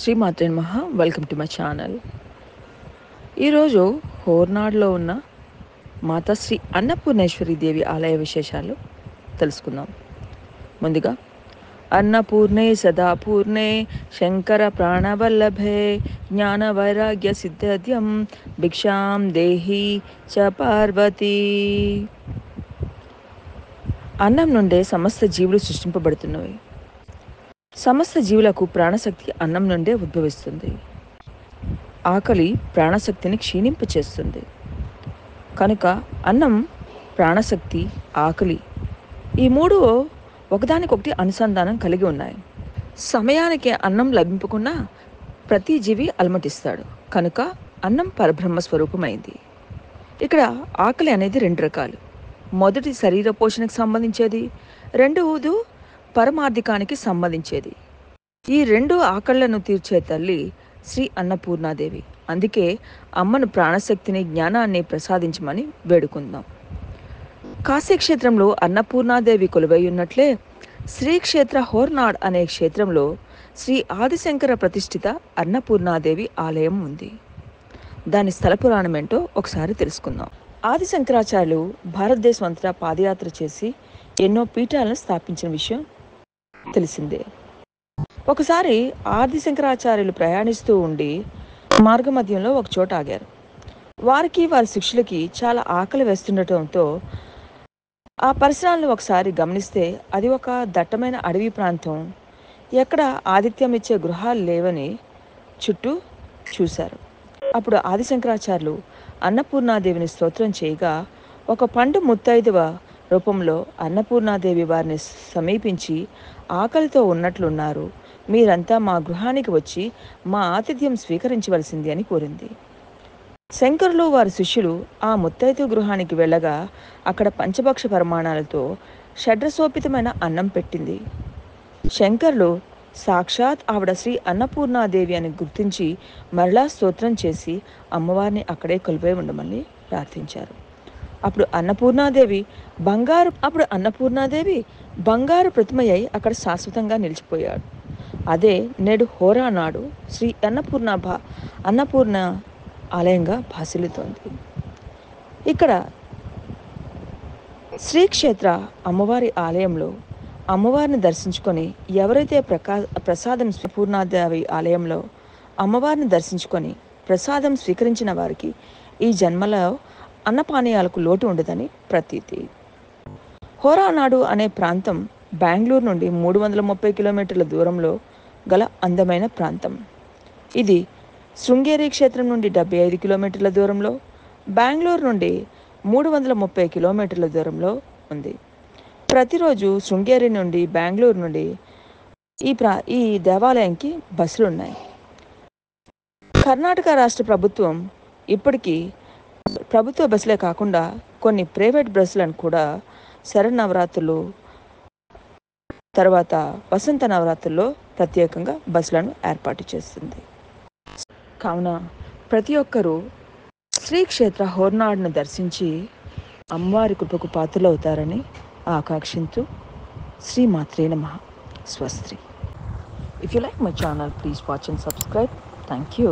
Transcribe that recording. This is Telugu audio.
శ్రీమాత్రే నమః. Welcome to my channel. ఈరోజు హోర్నాడులో ఉన్న మాతా శ్రీ అన్నపూర్ణేశ్వరి దేవి ఆలయ విశేషాలు తెలుసుకుందాం. ముందుగా అన్నపూర్ణే సదాపూర్ణే శంకర ప్రాణవల్లభే జ్ఞాన వైరాగ్య సిద్ధ్యం భిక్షాం దేహి చ పార్వతీ. అన్నం నుండే సమస్త జీవులు సృష్టింపబడుతున్నవి. సమస్త జీవులకు ప్రాణశక్తి అన్నం నుండే ఉద్భవిస్తుంది. ఆకలి ప్రాణశక్తిని క్షీణింపచేస్తుంది. కనుక అన్నం, ప్రాణశక్తి, ఆకలి ఈ మూడు ఒకదానికొకటి అనుసంధానం కలిగి ఉన్నాయి. సమయానికి అన్నం లభింపకుండా ప్రతి జీవి అలమటిస్తాడు. కనుక అన్నం పరబ్రహ్మ స్వరూపమైంది. ఇక్కడ ఆకలి అనేది రెండు రకాలు. మొదటి శరీర పోషణకు సంబంధించేది, రెండవది పరమార్థికానికి సంబంధించేది. ఈ రెండు ఆకళ్లను తీర్చే తల్లి శ్రీ అన్నపూర్ణాదేవి. అందుకే అమ్మను ప్రాణశక్తిని, జ్ఞానాన్ని ప్రసాదించమని వేడుకుందాం. కాశీక్షేత్రంలో అన్నపూర్ణాదేవి కొలువై ఉన్నట్లే శ్రీక్షేత్ర హోర్నాడ్ అనే క్షేత్రంలో శ్రీ ఆదిశంకర ప్రతిష్ఠిత అన్నపూర్ణాదేవి ఆలయం ఉంది. దాని స్థల పురాణం ఏంటో ఒకసారి తెలుసుకుందాం. ఆదిశంకరాచార్యులు భారతదేశం అంతటా పాదయాత్ర చేసి ఎన్నో పీఠాలను స్థాపించిన విషయం తెలిసిందే. ఒకసారి ఆదిశంకరాచార్యులు ప్రయాణిస్తూ ఉండి మార్గమధ్యంలో ఒక చోట ఆగారు. వారికి, వారి శిష్యులకి చాలా ఆకలి వేస్తుండటంతో ఆ పరిసరాలను ఒకసారి గమనిస్తే అది ఒక దట్టమైన అడవి ప్రాంతం. ఎక్కడ ఆతిథ్యం ఇచ్చే గృహాలు లేవని చుట్టూ చూశారు. అప్పుడు ఆదిశంకరాచార్యులు అన్నపూర్ణాదేవిని స్తోత్రం చేయగా ఒక పండు ముత్తైదువ రూపంలో అన్నపూర్ణాదేవి వారిని సమీపించి, ఆకలితో ఉన్నట్లున్నారు, మీరంతా మా గృహానికి వచ్చి మా ఆతిథ్యం స్వీకరించవలసింది అని కోరింది. శంకరులు వారి శిష్యులు ఆ ముత్తైదు గృహానికి వెళ్ళగా అక్కడ పంచభక్ష పరిమాణాలతో షడ్రసోపితమైన అన్నం పెట్టింది. శంకరులు సాక్షాత్ ఆవిడ శ్రీ అన్నపూర్ణాదేవి అని గుర్తించి మరలా స్తోత్రం చేసి అమ్మవారిని అక్కడే కొలువై ఉండమని ప్రార్థించారు. అప్పుడు అన్నపూర్ణాదేవి బంగారు ప్రతిమయ్యి అక్కడ శాశ్వతంగా నిలిచిపోయాడు. అదే నేడు హోరానాడు శ్రీ అన్నపూర్ణ ఆలయంగా భాసిల్లుతోంది. ఇక్కడ శ్రీక్షేత్ర అమ్మవారి ఆలయంలో అమ్మవారిని దర్శించుకొని ఎవరైతే ప్రసాదం పూర్ణాదేవి ఆలయంలో అమ్మవారిని దర్శించుకొని ప్రసాదం స్వీకరించిన వారికి ఈ జన్మలో అన్నపానీయాలకు లోటు ఉండదని ప్రతీతి. హోరానాడు అనే ప్రాంతం బెంగళూరు నుండి 330 కిలోమీటర్ల దూరంలో గల అందమైన ప్రాంతం. ఇది శృంగేరి క్షేత్రం నుండి 75 కిలోమీటర్ల దూరంలో, బెంగళూరు నుండి 330 కిలోమీటర్ల దూరంలో ఉంది. ప్రతిరోజు శృంగేరి నుండి, బెంగళూరు నుండి ఈ దేవాలయానికి బస్సులు ఉన్నాయి. కర్ణాటక రాష్ట్ర ప్రభుత్వం ఇప్పటికీ ప్రభుత్వ బస్సులే కాకుండా కొన్ని ప్రైవేట్ బస్సులను కూడా శరన్నవరాత్రులు తర్వాత వసంత నవరాత్రుల్లో ప్రత్యేకంగా బస్సులను ఏర్పాటు చేస్తుంది. కావున ప్రతి ఒక్కరూ శ్రీక్షేత్ర హోర్నాడును దర్శించి అమ్మవారి కృపకు పాత్రలవుతారని ఆకాంక్షించు. శ్రీమాత్రే నమః. స్వస్తి. If you like my channel, please watch and subscribe. Thank you.